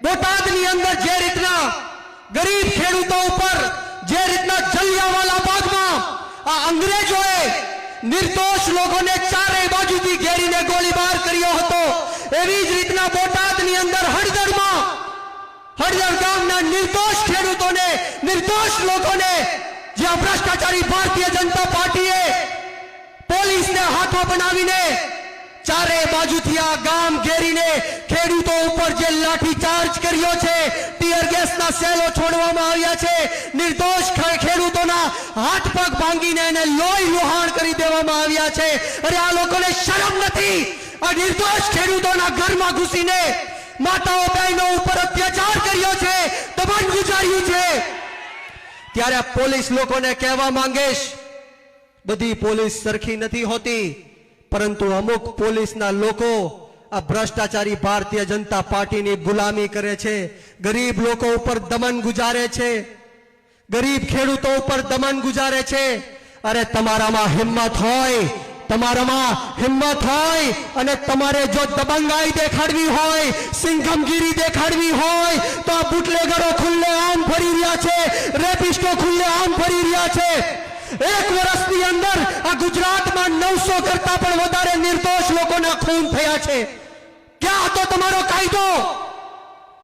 બોટાદની અંદર જે રીતના ગરીબ ખેડૂતો ઉપર જે રીતના જલિયાવાલા બાગમાં આ અંગ્રેજોએ નિર્દોષ લોકોને ચારેય બાજુથી ઘેરીને ગોળીબાર કર્યો હતો, એવી જ રીતના બોટાદની અંદર હળદર ગામના નિર્દોષ ખેડૂતોને, નિર્દોષ લોકોને જ્યાં ભ્રષ્ટાચારી ભારતીય જનતા પાર્ટીએ પોલીસને હાથો બનાવીને ચારે બાજુથી આ ગામ ઘેરીને ખેડૂતો ઉપર જે લાઠીચાર્જ કર્યો છે, ટીયર ગેસના સેલો છોડવામાં આવ્યા છે, નિર્દોષ ખેડૂતોના હાથ પગ ભાંગીને એને લોહી લુહાણ કરી દેવામાં આવ્યા છે. અરે આ લોકોને શરમ નથી? આ નિર્દોષ ખેડૂતોના ઘરમાં ઘૂસીને માતાઓ બહેનો ઉપર અત્યાચાર કર્યો છે, દમન ગુજાર્યું છે. ત્યારે આ પોલીસ લોકોને કહેવા માંગીશ, બધી પોલીસ સરખી નથી હોતી, પરંતુ અમુક પોલીસના લોકો આ ભ્રષ્ટાચારી ભારતીય જનતા પાર્ટીની ગુલામી કરે છે, ગરીબ લોકો ઉપર દમન ગુજારે છે, ગરીબ ખેડૂતો ઉપર દમન ગુજારે છે. અરે તમારામાં હિંમત હોય અને તમારે જો દબંગાઈ દેખાડવી હોય, સિંઘમગીરી દેખાડવી હોય તો આ બુટલેગરો ખુલ્લે આમ ફરી રહ્યા છે, રેપિસ્ટો ખુલ્લે આમ ફરી રહ્યા છે. એક વર્ષની અંદર આ ગુજરાતમાં 900 કરતા પણ વધારે નિર્દોષ લોકોના ખૂન થયા છે. ક્યાં હતો તમારો કાયદો?